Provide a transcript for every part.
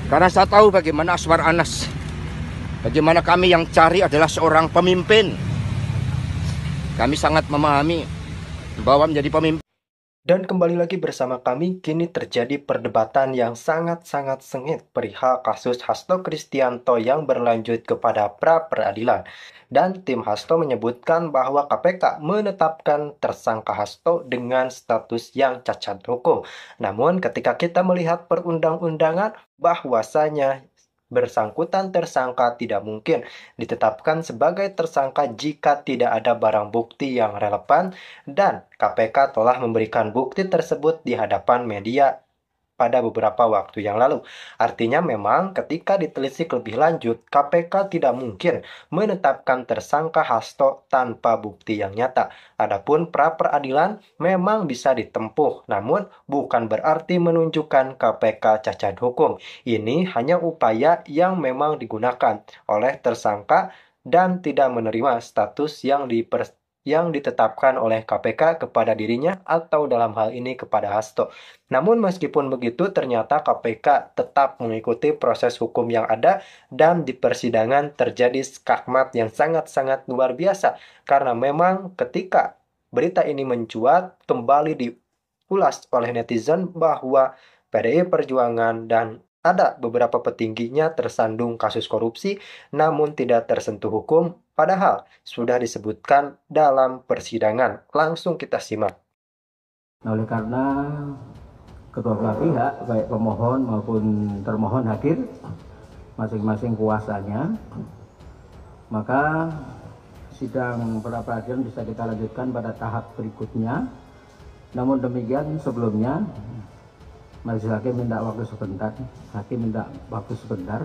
Karena saya tahu bagaimana Aswar Anas, bagaimana kami yang cari adalah seorang pemimpin. Kami sangat memahami bahwa menjadi pemimpin. Dan kembali lagi bersama kami, kini terjadi perdebatan yang sangat-sangat sengit perihal kasus Hasto Kristianto yang berlanjut kepada pra-peradilan. Dan tim Hasto menyebutkan bahwa KPK menetapkan tersangka Hasto dengan status yang cacat hukum. Namun ketika kita melihat perundang-undangan, bahwasanya bersangkutan tersangka tidak mungkin ditetapkan sebagai tersangka jika tidak ada barang bukti yang relevan, dan KPK telah memberikan bukti tersebut di hadapan media pada beberapa waktu yang lalu. Artinya memang ketika ditelisik lebih lanjut, KPK tidak mungkin menetapkan tersangka Hasto tanpa bukti yang nyata. Adapun pra-peradilan memang bisa ditempuh, namun bukan berarti menunjukkan KPK cacat hukum. Ini hanya upaya yang memang digunakan oleh tersangka dan tidak menerima status yang ditetapkan oleh KPK kepada dirinya atau dalam hal ini kepada Hasto. Namun meskipun begitu, ternyata KPK tetap mengikuti proses hukum yang ada dan di persidangan terjadi skakmat yang sangat-sangat luar biasa. Karena memang ketika berita ini mencuat, kembali diulas oleh netizen bahwa PDI Perjuangan dan ada beberapa petingginya tersandung kasus korupsi namun tidak tersentuh hukum, padahal sudah disebutkan dalam persidangan. Langsung kita simak. Nah, oleh karena kedua belah pihak, baik pemohon maupun termohon hadir, masing-masing kuasanya, maka sidang pra-peradilan bisa kita lanjutkan pada tahap berikutnya. Namun demikian sebelumnya, majelis hakim minta waktu sebentar.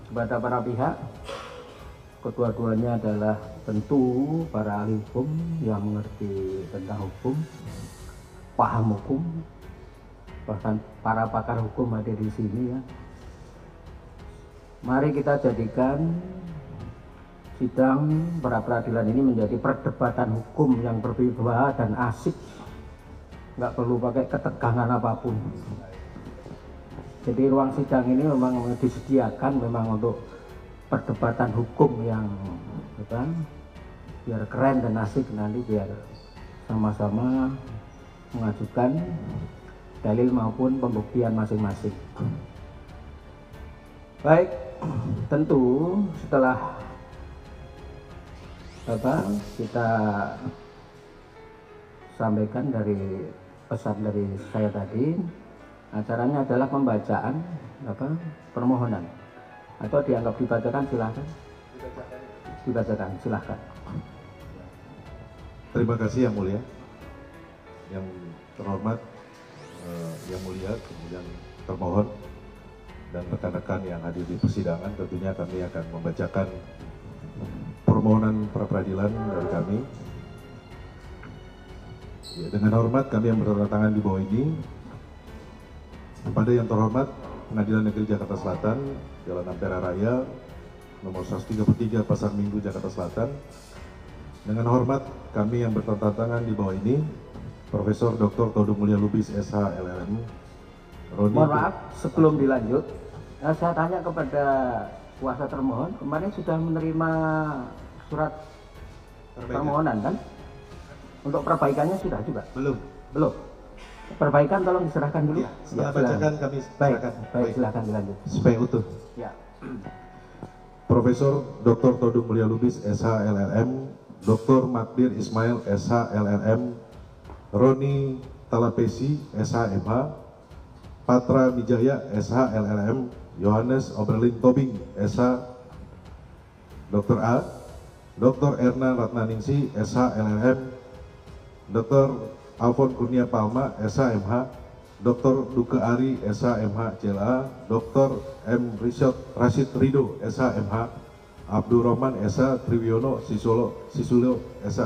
Kepada para pihak, kedua-duanya adalah tentu para ahli hukum yang mengerti tentang hukum, paham hukum, bahkan para pakar hukum ada di sini ya. Mari kita jadikan sidang pra-peradilan ini menjadi perdebatan hukum yang berwibawa dan asik, nggak perlu pakai ketegangan apapun. Jadi ruang sidang ini memang disediakan memang untuk perdebatan hukum yang biar keren dan asik, nanti biar sama-sama mengajukan dalil maupun pembuktian masing-masing. Baik, tentu setelah kita sampaikan dari pesan dari saya tadi, acaranya adalah pembacaan permohonan, atau dianggap dibacakan, silahkan. Dibacakan, silahkan. Terima kasih yang mulia, yang terhormat, yang mulia, kemudian termohon dan rekan-rekan yang hadir di persidangan. Tentunya kami akan membacakan permohonan pra-peradilan dari kami. Ya, dengan hormat kami yang bertanda tangan di bawah ini, kepada yang terhormat Pengadilan Negeri Jakarta Selatan, Jalan Ampera Raya, nomor 133 Pasar Minggu, Jakarta Selatan. Dengan hormat kami yang bertanda tangan di bawah ini, Profesor Dr. Todung Mulya Lubis, SH, LLM. Mohon maaf, sebelum dilanjut, saya tanya kepada kuasa termohon, kemarin sudah menerima surat permohonan kan? Untuk perbaikannya sudah juga? Belum. Perbaikan tolong diserahkan dulu. Ya, setelah bacakan kami silakan. Baik, silakan dilanjut. Supaya utuh. Ya. Profesor Dr. Todung Mulya Lubis, SH, LLM, Dr. Makdir Ismail, SH, LLM, Roni Talapesi, SH, MH, Patra Mijaya, SH, LLM, Yohanes Oberlin Tobing, SH, Dr. A, Dr. Erna Ratnaningsi, SH, LLM, Dr. Alfon Kurnia Palma, SH, MH, Dr. Duke Ari, SH, MH, CLA, Dr. M. Rashid Rido, SH, MH, Abdul Rahman, SH, Triwiono Sisulo, SH.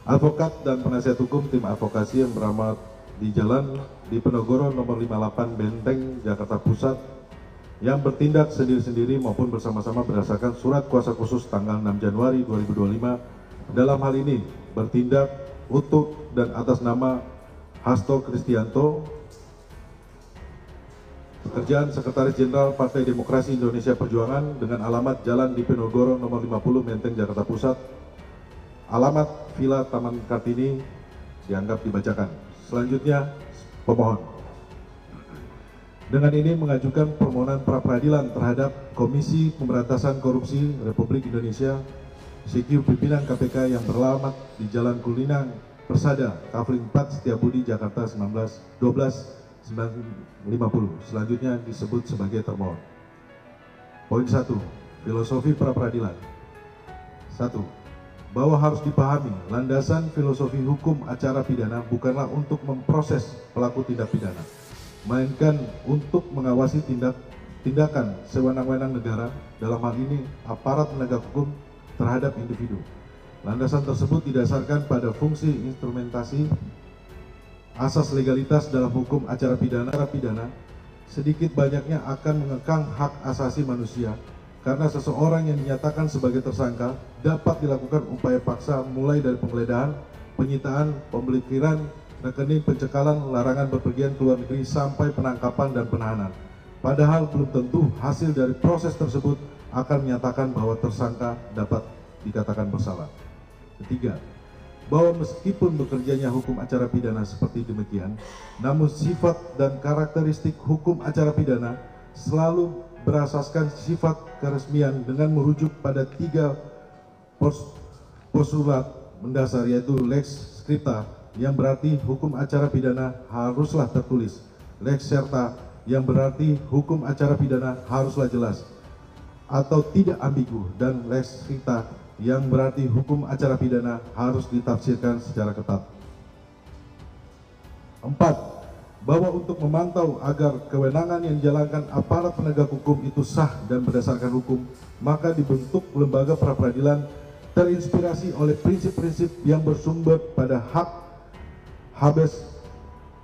Advokat dan penasihat hukum tim advokasi yang beramat di Jalan Diponegoro nomor 58 Benteng, Jakarta Pusat, yang bertindak sendiri-sendiri maupun bersama-sama berdasarkan surat kuasa khusus tanggal 6 Januari 2025, dalam hal ini bertindak untuk dan atas nama Hasto Kristianto Pekerjaan Sekretaris Jenderal Partai Demokrasi Indonesia Perjuangan dengan alamat Jalan Diponegoro nomor 50 Menteng, Jakarta Pusat. Alamat Villa Taman Kartini dianggap dibacakan. Selanjutnya, pemohon dengan ini mengajukan permohonan pra-peradilan terhadap Komisi Pemberantasan Korupsi Republik Indonesia Sekyu pimpinan KPK yang beralamat di Jalan Kuningan, Persada, Kavling 4, Setiabudi, Jakarta 19/12/1950. Selanjutnya disebut sebagai termohon. Poin 1. Filosofi pra-peradilan. 1. Bahwa harus dipahami, landasan filosofi hukum acara pidana bukanlah untuk memproses pelaku tindak pidana, melainkan untuk mengawasi tindakan sewenang-wenang negara, dalam hal ini aparat penegak hukum terhadap individu. Landasan tersebut didasarkan pada fungsi instrumentasi asas legalitas dalam hukum acara pidana sedikit banyaknya akan mengekang hak asasi manusia, karena seseorang yang dinyatakan sebagai tersangka dapat dilakukan upaya paksa mulai dari penggeledahan, penyitaan, pemblokiran rekening, pencekalan, larangan berpergian ke luar negeri sampai penangkapan dan penahanan. Padahal belum tentu hasil dari proses tersebut akan menyatakan bahwa tersangka dapat dikatakan bersalah. Ketiga, bahwa meskipun bekerjanya hukum acara pidana seperti demikian, namun sifat dan karakteristik hukum acara pidana selalu berasaskan sifat keresmian dengan merujuk pada 3 postulat mendasar, yaitu lex scripta yang berarti hukum acara pidana haruslah tertulis, lex serta yang berarti hukum acara pidana haruslah jelas atau tidak ambigu, dan lex scripta yang berarti hukum acara pidana harus ditafsirkan secara ketat. 4. Bahwa untuk memantau agar kewenangan yang dijalankan aparat penegak hukum itu sah dan berdasarkan hukum, maka dibentuk lembaga pra-peradilan terinspirasi oleh prinsip-prinsip yang bersumber pada hak habeas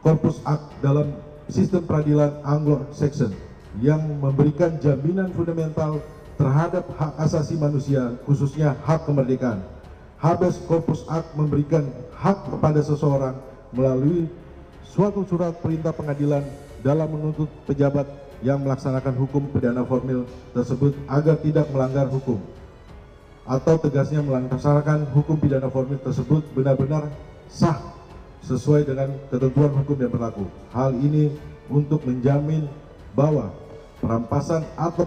corpus act dalam sistem peradilan Anglo-Saxon yang memberikan jaminan fundamental terhadap hak asasi manusia, khususnya hak kemerdekaan. Habeas corpus act memberikan hak kepada seseorang melalui suatu surat perintah pengadilan dalam menuntut pejabat yang melaksanakan hukum pidana formil tersebut agar tidak melanggar hukum, atau tegasnya melaksanakan hukum pidana formil tersebut benar-benar sah sesuai dengan ketentuan hukum yang berlaku. Hal ini untuk menjamin bahwa perampasan atau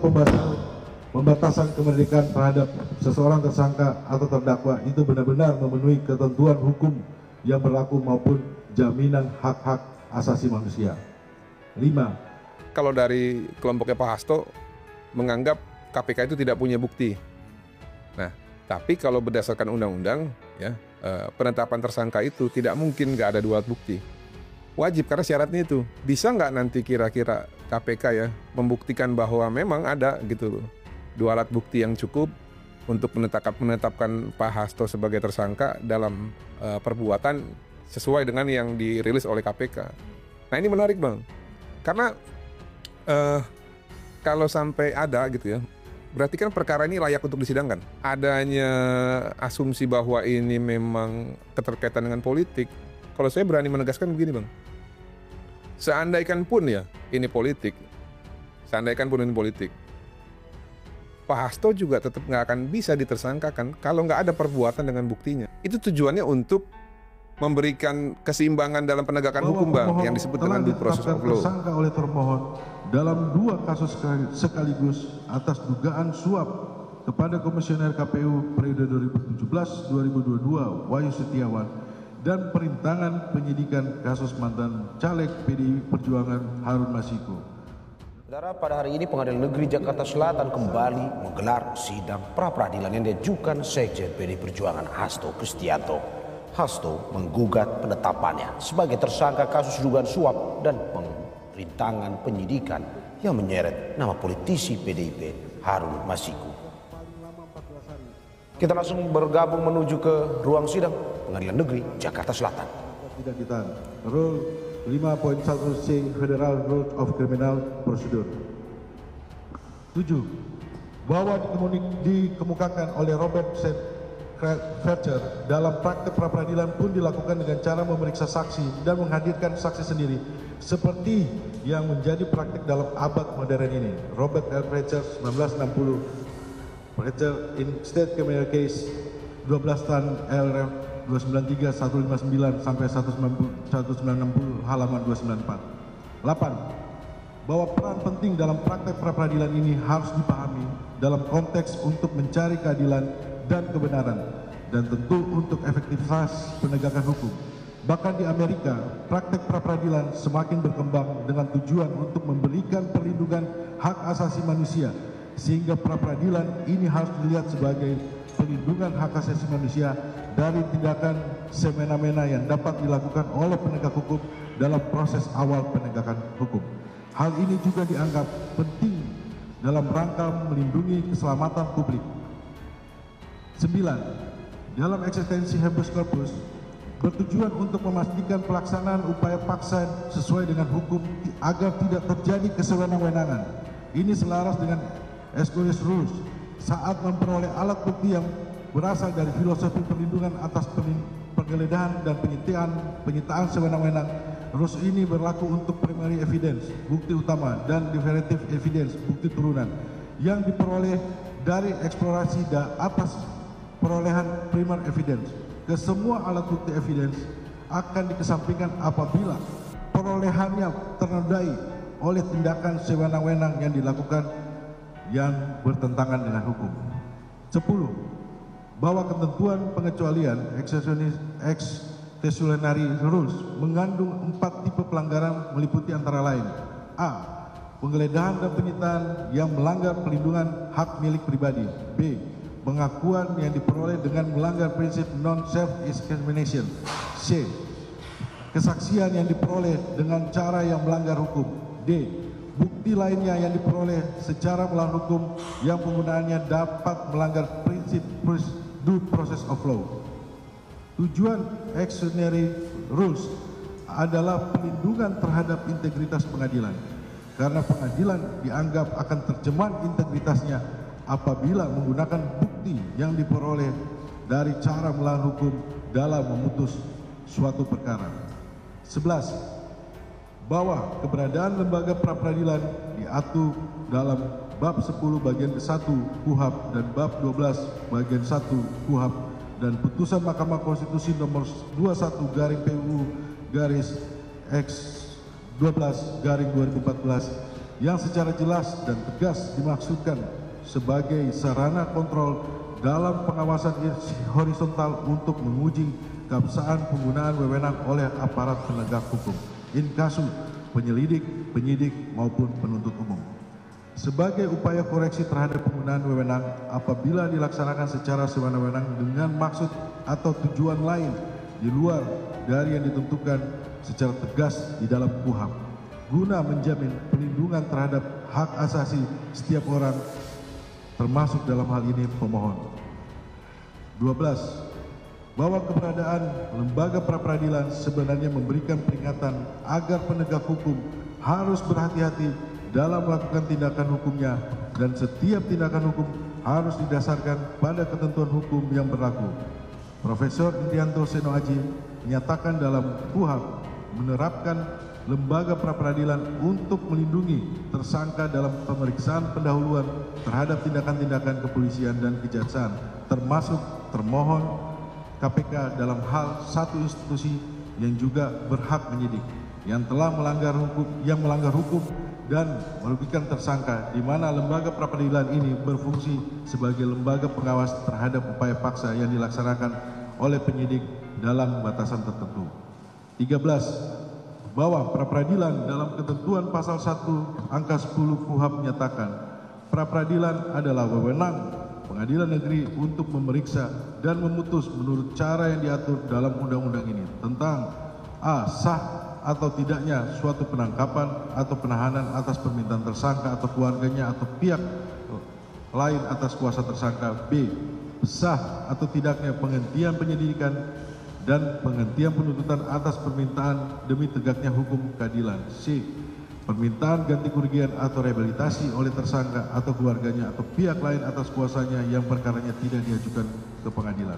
pembatasan kemerdekaan terhadap seseorang tersangka atau terdakwa itu benar-benar memenuhi ketentuan hukum yang berlaku maupun jaminan hak-hak asasi manusia. 5. Kalau dari kelompoknya Pak Hasto menganggap KPK itu tidak punya bukti. Nah, tapi kalau berdasarkan undang-undang, ya, penetapan tersangka itu tidak mungkin nggak ada 2 alat bukti. Wajib, karena syaratnya itu. Bisa nggak nanti kira-kira KPK ya membuktikan bahwa memang ada gitu loh 2 alat bukti yang cukup untuk menetapkan Pak Hasto sebagai tersangka dalam perbuatan sesuai dengan yang dirilis oleh KPK. Nah, ini menarik, Bang. Karena kalau sampai ada gitu ya, berarti kan perkara ini layak untuk disidangkan. Adanya asumsi bahwa ini memang keterkaitan dengan politik, kalau saya berani menegaskan begini, Bang. Seandaikan pun ya ini politik, Pak Hasto juga tetap nggak akan bisa ditersangkakan kalau nggak ada perbuatan dengan buktinya. Itu tujuannya untuk memberikan keseimbangan dalam penegakan hukum, Bang, yang disebut dengan due process of law. Tersangka oleh termohon dalam 2 kasus sekaligus atas dugaan suap kepada Komisioner KPU periode 2017-2022 Wahyu Setiawan dan perintangan penyidikan kasus mantan caleg PDI Perjuangan Harun Masiku. Saudara, pada hari ini Pengadilan Negeri Jakarta Selatan kembali menggelar sidang pra-peradilan yang diajukan Sekjen PDI Perjuangan Hasto Kristianto. Hasto menggugat penetapannya sebagai tersangka kasus dugaan suap dan perintangan penyidikan yang menyeret nama politisi PDIP Harun Masiku. Kita langsung bergabung menuju ke ruang sidang Pengadilan Negeri Jakarta Selatan. Tidak ditahan. Rule 5.1C Federal Rules of Criminal Procedure. 7. Bahwa dikemukakan oleh Robert Fletcher dalam praktek pra-peradilan pun dilakukan dengan cara memeriksa saksi dan menghadirkan saksi sendiri, seperti yang menjadi praktik dalam abad modern ini. Robert L. Preacher 1960, Preacher in State Criminal Case 12 Tan LR 293 159 sampai 1960 halaman 294. 8. Bahwa peran penting dalam praktek pra-peradilan ini harus dipahami dalam konteks untuk mencari keadilan dan kebenaran, dan tentu untuk efektivitas penegakan hukum. Bahkan di Amerika, praktek pra-peradilan semakin berkembang dengan tujuan untuk memberikan perlindungan hak asasi manusia, sehingga pra-peradilan ini harus dilihat sebagai perlindungan hak asasi manusia dari tindakan semena-mena yang dapat dilakukan oleh penegak hukum dalam proses awal penegakan hukum. Hal ini juga dianggap penting dalam rangka melindungi keselamatan publik. 9. Dalam eksistensi habeas corpus bertujuan untuk memastikan pelaksanaan upaya paksa sesuai dengan hukum agar tidak terjadi kesewenang-wenangan. Ini selaras dengan Exclusive Rules saat memperoleh alat bukti yang berasal dari filosofi perlindungan atas penggeledahan dan penyitaan sewenang-wenang. Rules ini berlaku untuk primary evidence, bukti utama, dan derivative evidence, bukti turunan, yang diperoleh dari eksplorasi atas perolehan primary evidence. Kesemua alat bukti evidence akan dikesampingkan apabila perolehannya ternodai oleh tindakan sewenang-wenang yang dilakukan yang bertentangan dengan hukum. 10. Bahwa ketentuan pengecualian exclusionary rules mengandung 4 tipe pelanggaran meliputi antara lain: A. Penggeledahan dan penyitaan yang melanggar pelindungan hak milik pribadi. B. Pengakuan yang diperoleh dengan melanggar prinsip non-self-incrimination. C. Kesaksian yang diperoleh dengan cara yang melanggar hukum. D. Bukti lainnya yang diperoleh secara melawan hukum yang penggunaannya dapat melanggar prinsip due process of law. Tujuan exclusionary rules adalah perlindungan terhadap integritas pengadilan, karena pengadilan dianggap akan tercemar integritasnya apabila menggunakan bukti yang diperoleh dari cara melawan hukum dalam memutus suatu perkara. 11. Bahwa keberadaan lembaga pra-peradilan diatur dalam bab 10 bagian ke-1 KUHP dan bab 12 bagian 1 KUHP, dan putusan Mahkamah Konstitusi nomor 21/X12/2014 yang secara jelas dan tegas dimaksudkan sebagai sarana kontrol dalam pengawasan horizontal untuk menguji keabsahan penggunaan wewenang oleh aparat penegak hukum, inkasu, penyelidik, penyidik maupun penuntut umum. Sebagai upaya koreksi terhadap penggunaan wewenang apabila dilaksanakan secara sewenang-wenang dengan maksud atau tujuan lain di luar dari yang ditentukan secara tegas di dalam KUHP, guna menjamin perlindungan terhadap hak asasi setiap orang, termasuk dalam hal ini pemohon. 12. Bahwa keberadaan lembaga pra-peradilan sebenarnya memberikan peringatan agar penegak hukum harus berhati-hati dalam melakukan tindakan hukumnya, dan setiap tindakan hukum harus didasarkan pada ketentuan hukum yang berlaku. Profesor Indrianto Seno Aji menyatakan dalam KUHP menerapkan lembaga pra-peradilan untuk melindungi tersangka dalam pemeriksaan pendahuluan terhadap tindakan-tindakan kepolisian dan kejaksaan, termasuk termohon KPK dalam hal satu institusi yang juga berhak menyidik yang telah melanggar hukum dan merugikan tersangka, di mana lembaga pra-peradilan ini berfungsi sebagai lembaga pengawas terhadap upaya paksa yang dilaksanakan oleh penyidik dalam batasan tertentu. 13. Bahwa pra-peradilan dalam ketentuan pasal 1 angka 10 KUHP menyatakan pra-peradilan adalah wewenang pengadilan negeri untuk memeriksa dan memutus menurut cara yang diatur dalam undang-undang ini tentang A. Sah atau tidaknya suatu penangkapan atau penahanan atas permintaan tersangka atau keluarganya atau pihak lain atas kuasa tersangka. B. Sah atau tidaknya penghentian penyelidikan dan penghentian penuntutan atas permintaan demi tegaknya hukum keadilan. C. Permintaan ganti kerugian atau rehabilitasi oleh tersangka atau keluarganya atau pihak lain atas kuasanya yang perkaranya tidak diajukan ke pengadilan.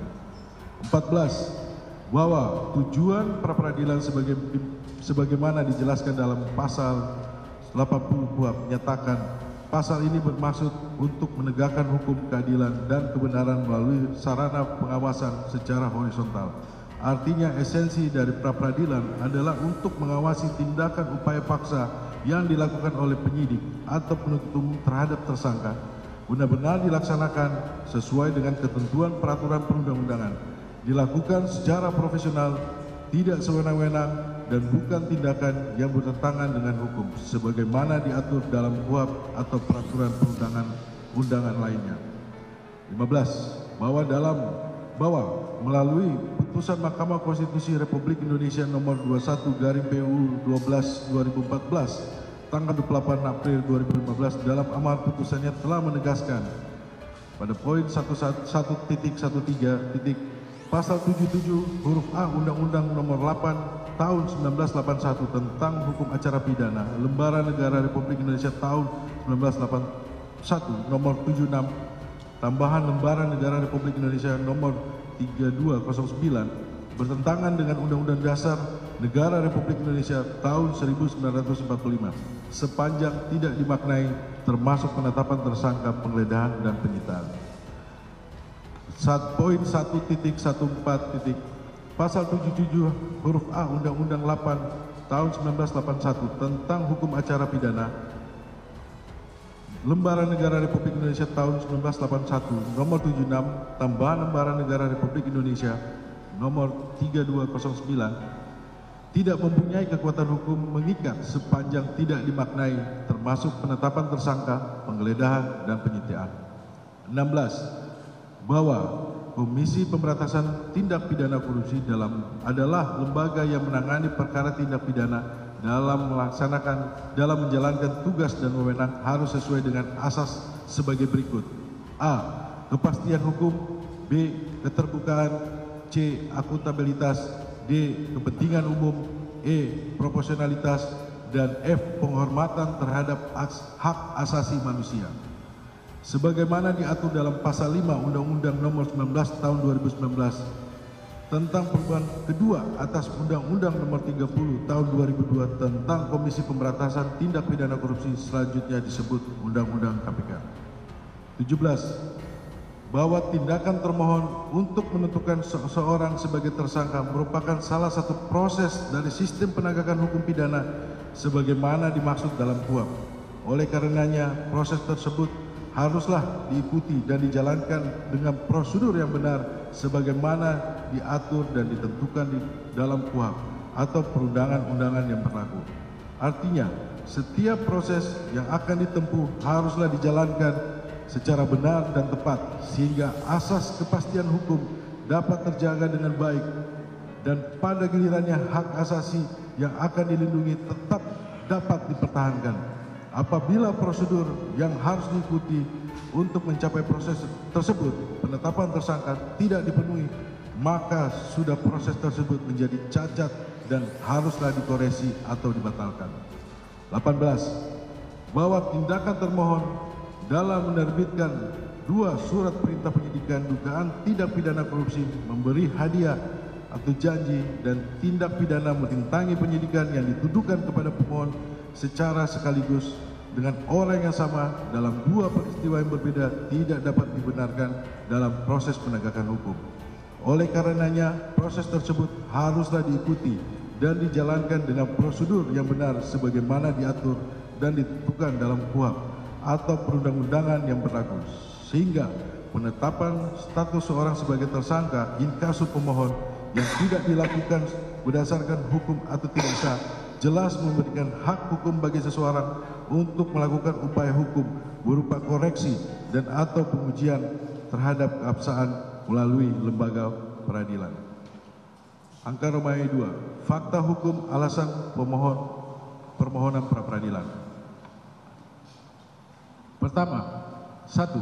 14. Bahwa tujuan pra-peradilan sebagaimana dijelaskan dalam pasal KUHP menyatakan pasal ini bermaksud untuk menegakkan hukum keadilan dan kebenaran melalui sarana pengawasan secara horizontal. Artinya esensi dari pra-peradilan adalah untuk mengawasi tindakan upaya paksa yang dilakukan oleh penyidik atau penuntut umum terhadap tersangka benar-benar dilaksanakan sesuai dengan ketentuan peraturan perundang-undangan, dilakukan secara profesional, tidak sewenang-wenang, dan bukan tindakan yang bertentangan dengan hukum sebagaimana diatur dalam KUHP atau peraturan perundang-undangan lainnya. 15. Bahwa melalui putusan Mahkamah Konstitusi Republik Indonesia nomor 21/PU 12/2014 tanggal 28 April 2015 dalam amar putusannya telah menegaskan pada poin 1.1.13 pasal 77 huruf A Undang-Undang nomor 8 tahun 1981 tentang hukum acara pidana Lembaran Negara Republik Indonesia tahun 1981 nomor 76 tambahan Lembaran Negara Republik Indonesia nomor 3209 bertentangan dengan Undang-Undang Dasar Negara Republik Indonesia tahun 1945 sepanjang tidak dimaknai termasuk penetapan tersangka, penggeledahan dan penyitaan. Poin 1.14. Pasal 77 huruf A Undang-Undang 8 tahun 1981 tentang hukum acara pidana Lembaran Negara Republik Indonesia tahun 1981 nomor 76 tambahan Lembaran Negara Republik Indonesia nomor 3209 tidak mempunyai kekuatan hukum mengikat sepanjang tidak dimaknai termasuk penetapan tersangka, penggeledahan dan penyitaan. 16. Bahwa Komisi Pemberantasan Tindak Pidana Korupsi adalah lembaga yang menangani perkara tindak pidana dalam menjalankan tugas dan wewenang harus sesuai dengan asas sebagai berikut. A. Kepastian hukum. B. Keterbukaan. C. Akuntabilitas. D. Kepentingan umum. E. Proporsionalitas. Dan F. Penghormatan terhadap hak asasi manusia. Sebagaimana diatur dalam pasal 5 Undang-Undang nomor 19 tahun 2019 tentang perubahan kedua atas Undang-Undang nomor 30 tahun 2002 tentang Komisi Pemberantasan Tindak Pidana Korupsi selanjutnya disebut Undang-Undang KPK. 17. Bahwa tindakan termohon untuk menentukan seseorang sebagai tersangka merupakan salah satu proses dari sistem penegakan hukum pidana sebagaimana dimaksud dalam KUHP. Oleh karenanya proses tersebut haruslah diikuti dan dijalankan dengan prosedur yang benar sebagaimana diatur dan ditentukan di dalam KUHP atau perundangan-undangan yang berlaku. Artinya, setiap proses yang akan ditempuh haruslah dijalankan secara benar dan tepat sehingga asas kepastian hukum dapat terjaga dengan baik dan pada gilirannya hak asasi yang akan dilindungi tetap dapat dipertahankan. Apabila prosedur yang harus diikuti untuk mencapai proses tersebut, penetapan tersangka tidak dipenuhi, maka sudah proses tersebut menjadi cacat dan haruslah dikoreksi atau dibatalkan. 18. Bahwa tindakan termohon dalam menerbitkan 2 surat perintah penyidikan dugaan tindak pidana korupsi, memberi hadiah atau janji dan tindak pidana merintangi penyidikan yang dituduhkan kepada pemohon secara sekaligus dengan orang yang sama dalam 2 peristiwa yang berbeda tidak dapat dibenarkan dalam proses penegakan hukum. Oleh karenanya proses tersebut haruslah diikuti dan dijalankan dengan prosedur yang benar sebagaimana diatur dan ditentukan dalam KUHP atau perundang-undangan yang berlaku, sehingga penetapan status seorang sebagai tersangka in kasu pemohon yang tidak dilakukan berdasarkan hukum atau tidak sah jelas memberikan hak hukum bagi seseorang untuk melakukan upaya hukum berupa koreksi dan atau pengujian terhadap keabsahan melalui lembaga peradilan. Angka Romawi 2. Fakta hukum alasan permohonan pra-peradilan. Pertama, 1.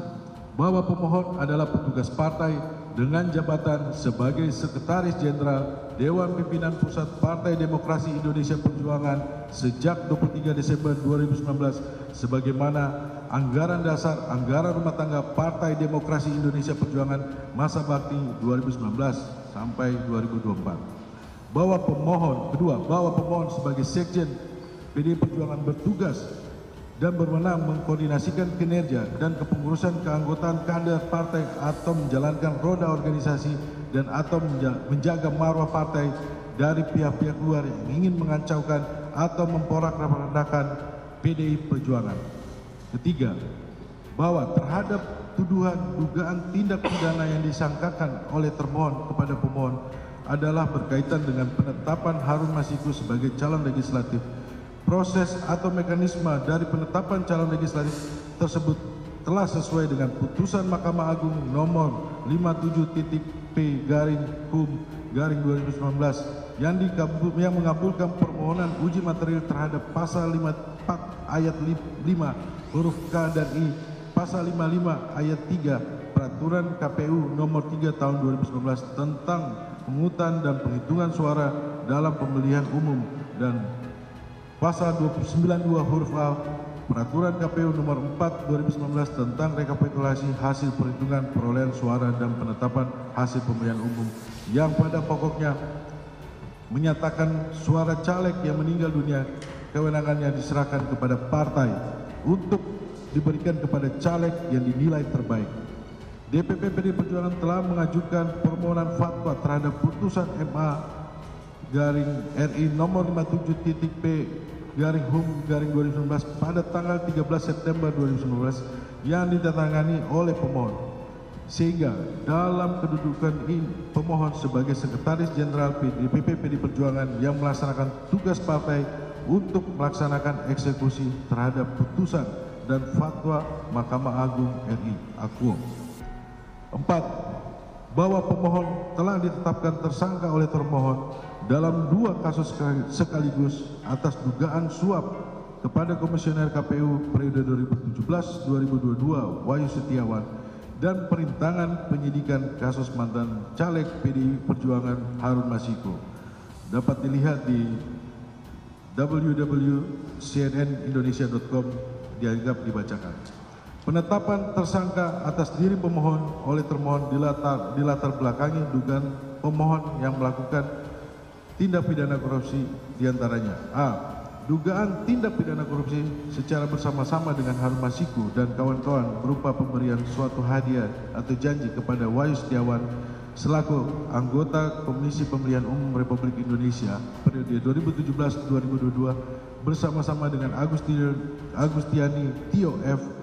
Bahwa pemohon adalah petugas partai dengan jabatan sebagai Sekretaris Jenderal Dewan Pimpinan Pusat Partai Demokrasi Indonesia Perjuangan sejak 23 Desember 2019 sebagaimana anggaran dasar anggaran rumah tangga Partai Demokrasi Indonesia Perjuangan masa bakti 2019 sampai 2024. Bahwa pemohon sebagai sekjen PDI Perjuangan bertugas dan berwenang mengkoordinasikan kinerja dan kepengurusan keanggotaan kader partai atau menjalankan roda organisasi dan atau menjaga marwah partai dari pihak-pihak luar yang ingin mengacaukan atau memporak-porandakan PDI Perjuangan. Ketiga, bahwa terhadap tuduhan dugaan tindak pidana yang disangkakan oleh termohon kepada pemohon adalah berkaitan dengan penetapan Harun Masiku sebagai calon legislatif. Proses atau mekanisme dari penetapan calon legislatif tersebut telah sesuai dengan putusan Mahkamah Agung nomor 57.P/HUM/2019 yang mengabulkan permohonan uji material terhadap pasal 54 ayat 5 huruf K dan I, pasal 55 ayat 3 Peraturan KPU nomor 3 tahun 2019 tentang pemungutan dan penghitungan suara dalam pemilihan umum dan pasal 292 huruf A Peraturan KPU nomor 4 2019 tentang rekapitulasi hasil perhitungan perolehan suara dan penetapan hasil pemilihan umum yang pada pokoknya menyatakan suara caleg yang meninggal dunia kewenangannya diserahkan kepada partai untuk diberikan kepada caleg yang dinilai terbaik. DPP PDI Perjuangan telah mengajukan permohonan fatwa terhadap putusan MA/RI nomor 57.P/HUM/2019 pada tanggal 13 September 2019 yang ditandatangani oleh pemohon. Sehingga dalam kedudukan ini pemohon sebagai Sekretaris Jenderal DPP PDI Perjuangan yang melaksanakan tugas partai untuk melaksanakan eksekusi terhadap putusan dan fatwa Mahkamah Agung RI Akuo. 4. Bahwa pemohon telah ditetapkan tersangka oleh termohon dalam 2 kasus sekaligus atas dugaan suap kepada Komisioner KPU periode 2017-2022 Wahyu Setiawan dan perintangan penyidikan kasus mantan caleg PDI Perjuangan Harun Masiku. Dapat dilihat di www.cnnindonesia.com, dianggap dibacakan. Penetapan tersangka atas diri pemohon oleh termohon dilatar belakangi dugaan pemohon yang melakukan tindak pidana korupsi diantaranya: A. Dugaan tindak pidana korupsi secara bersama-sama dengan Harun Masiku dan kawan-kawan berupa pemberian suatu hadiah atau janji kepada Wahyu Setiawan selaku anggota Komisi Pemilihan Umum Republik Indonesia periode 2017-2022 bersama-sama dengan Agustiani Tio F